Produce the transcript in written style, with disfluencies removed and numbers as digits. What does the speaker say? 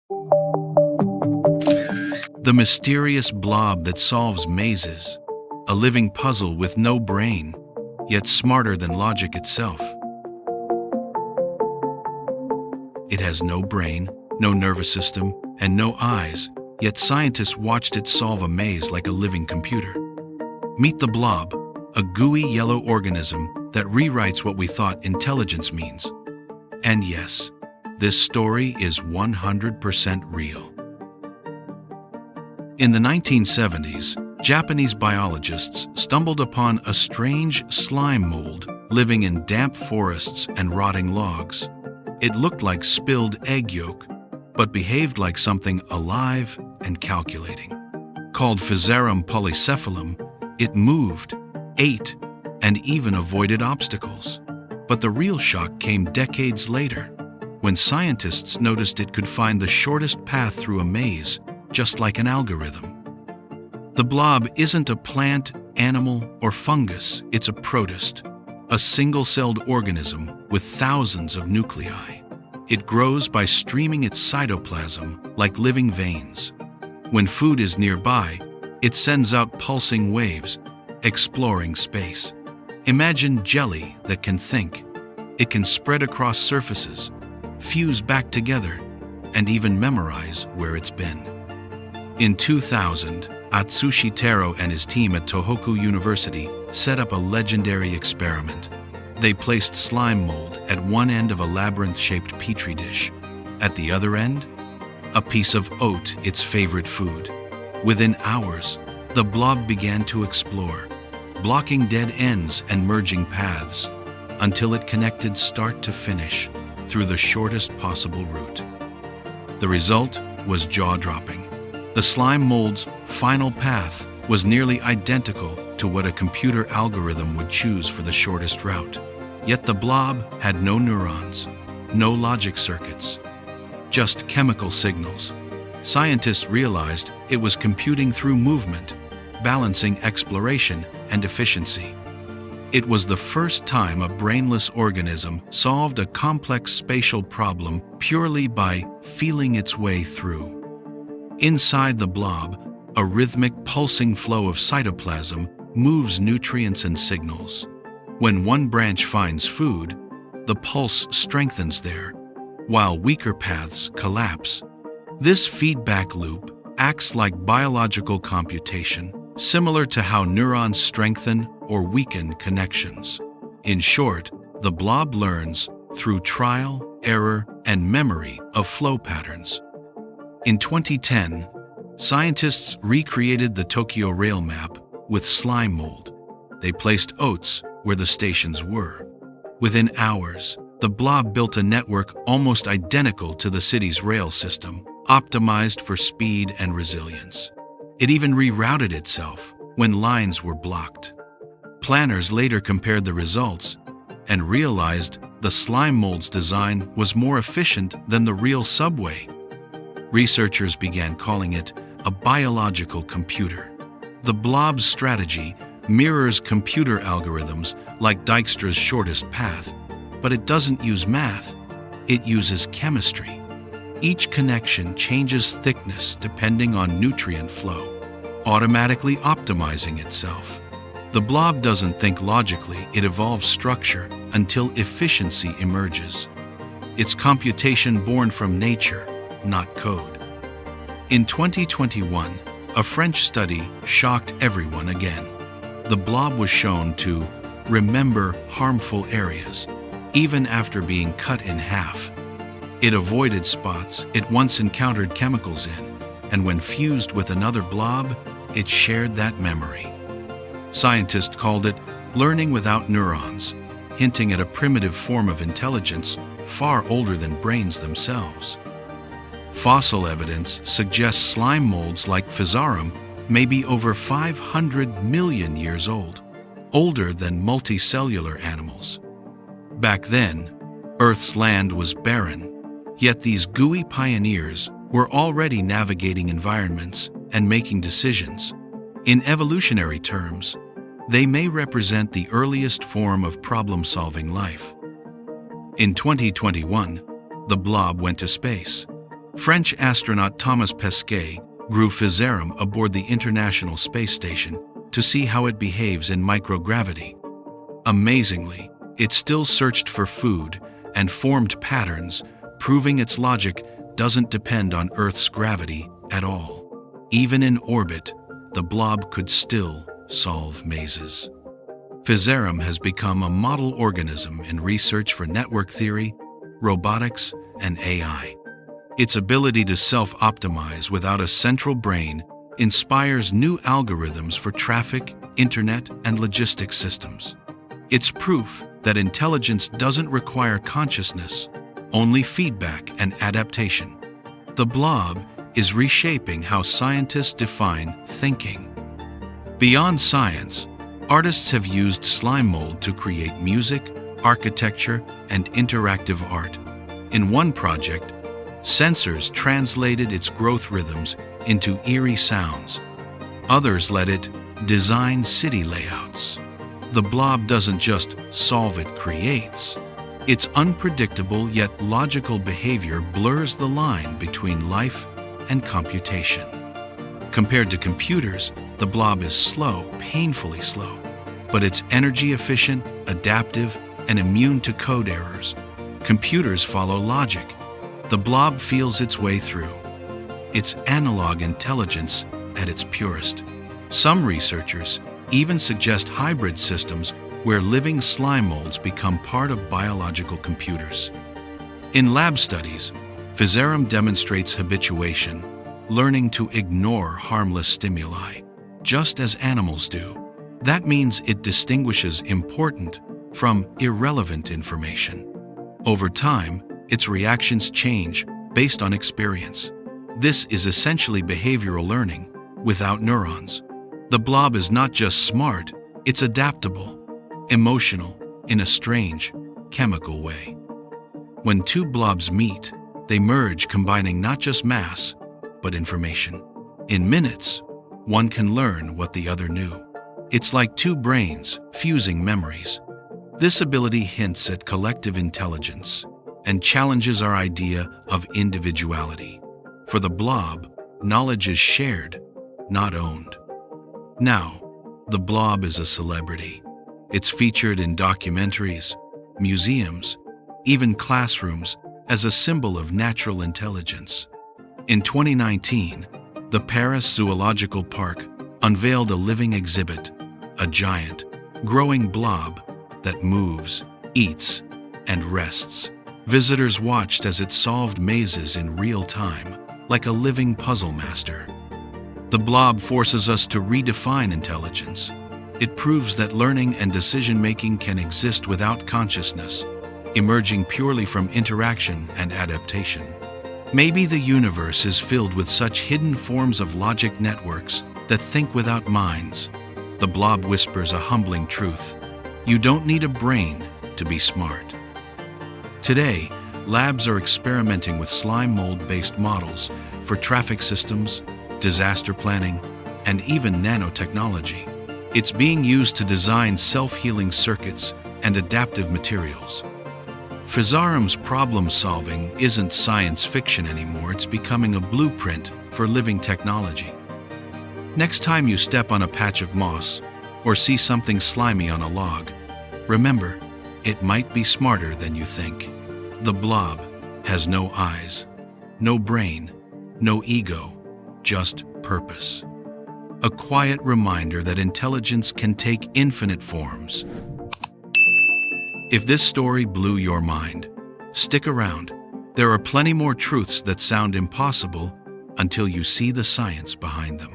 The mysterious blob that solves mazes, a living puzzle with no brain, yet smarter than logic itself. It has no brain, no nervous system, and no eyes, yet scientists watched it solve a maze like a living computer. Meet the blob, a gooey yellow organism that rewrites what we thought intelligence means. And yes, this story is 100% real. In the 1970s, Japanese biologists stumbled upon a strange slime mold living in damp forests and rotting logs. It looked like spilled egg yolk, but behaved like something alive and calculating. Called Physarum polycephalum, it moved, ate, and even avoided obstacles. But the real shock came decades later, when scientists noticed it could find the shortest path through a maze, just like an algorithm. The blob isn't a plant, animal, or fungus, it's a protist, a single-celled organism with thousands of nuclei. It grows by streaming its cytoplasm like living veins. When food is nearby, it sends out pulsing waves, exploring space. Imagine jelly that can think. It can spread across surfaces, fuse back together, and even memorize where it's been. In 2000, Atsushi Taro and his team at Tohoku University set up a legendary experiment. They placed slime mold at one end of a labyrinth-shaped petri dish. At the other end, a piece of oat, its favorite food. Within hours, the blob began to explore, blocking dead ends and merging paths, until it connected start to finish through the shortest possible route. The result was jaw-dropping. The slime mold's final path was nearly identical to what a computer algorithm would choose for the shortest route. Yet the blob had no neurons, no logic circuits, just chemical signals. Scientists realized it was computing through movement, balancing exploration and efficiency. It was the first time a brainless organism solved a complex spatial problem purely by feeling its way through. Inside the blob, a rhythmic pulsing flow of cytoplasm moves nutrients and signals. When one branch finds food, the pulse strengthens there, while weaker paths collapse. This feedback loop acts like biological computation, similar to how neurons strengthen or weaken connections. In short, the blob learns through trial, error, and memory of flow patterns. In 2010, scientists recreated the Tokyo rail map with slime mold. They placed oats where the stations were. Within hours, the blob built a network almost identical to the city's rail system, optimized for speed and resilience. It even rerouted itself when lines were blocked. Planners later compared the results and realized the slime mold's design was more efficient than the real subway. Researchers began calling it a biological computer. The blob's strategy mirrors computer algorithms like Dijkstra's shortest path, but it doesn't use math, it uses chemistry. Each connection changes thickness depending on nutrient flow, automatically optimizing itself. The blob doesn't think logically, it evolves structure until efficiency emerges. It's computation born from nature, not code. In 2021, a French study shocked everyone again. The blob was shown to remember harmful areas, even after being cut in half. It avoided spots it once encountered chemicals in, and when fused with another blob, it shared that memory. Scientists called it learning without neurons, hinting at a primitive form of intelligence far older than brains themselves. Fossil evidence suggests slime molds like Physarum may be over 500 million years old, older than multicellular animals. Back then, Earth's land was barren, yet these gooey pioneers were already navigating environments and making decisions. In evolutionary terms, they may represent the earliest form of problem-solving life. In 2021, the blob went to space. French astronaut Thomas Pesquet grew Physarum aboard the International Space Station to see how it behaves in microgravity. Amazingly, it still searched for food and formed patterns, proving its logic doesn't depend on Earth's gravity at all. Even in orbit, the blob could still solve mazes. Physarum has become a model organism in research for network theory, robotics, and AI. Its ability to self-optimize without a central brain inspires new algorithms for traffic, internet, and logistics systems. It's proof that intelligence doesn't require consciousness, only feedback and adaptation. The blob is reshaping how scientists define thinking. Beyond science, artists have used slime mold to create music, architecture, and interactive art. In one project, sensors translated its growth rhythms into eerie sounds. Others let it design city layouts. The blob doesn't just solve, it creates. Its unpredictable yet logical behavior blurs the line between life and computation. Compared to computers, the blob is slow, painfully slow, but it's energy efficient, adaptive, and immune to code errors. Computers follow logic. The blob feels its way through. It's analog intelligence at its purest. Some researchers even suggest hybrid systems where living slime molds become part of biological computers. In lab studies, Physarum demonstrates habituation, learning to ignore harmless stimuli, just as animals do. That means it distinguishes important from irrelevant information. Over time, its reactions change based on experience. This is essentially behavioral learning without neurons. The blob is not just smart, it's adaptable, emotional, in a strange, chemical way. When two blobs meet, they merge, combining not just mass, but information. In minutes, one can learn what the other knew. It's like two brains fusing memories. This ability hints at collective intelligence and challenges our idea of individuality. For the blob, knowledge is shared, not owned. Now, the blob is a celebrity. It's featured in documentaries, museums, even classrooms as a symbol of natural intelligence. In 2019, the Paris Zoological Park unveiled a living exhibit, a giant, growing blob that moves, eats, and rests. Visitors watched as it solved mazes in real time, like a living puzzle master. The blob forces us to redefine intelligence. It proves that learning and decision-making can exist without consciousness, emerging purely from interaction and adaptation. Maybe the universe is filled with such hidden forms of logic networks that think without minds. The blob whispers a humbling truth: you don't need a brain to be smart. Today, labs are experimenting with slime mold-based models for traffic systems, disaster planning, and even nanotechnology. It's being used to design self-healing circuits and adaptive materials. Physarum's problem-solving isn't science fiction anymore, it's becoming a blueprint for living technology. Next time you step on a patch of moss or see something slimy on a log, remember, it might be smarter than you think. The blob has no eyes, no brain, no ego, just purpose. A quiet reminder that intelligence can take infinite forms. If this story blew your mind, stick around. There are plenty more truths that sound impossible until you see the science behind them.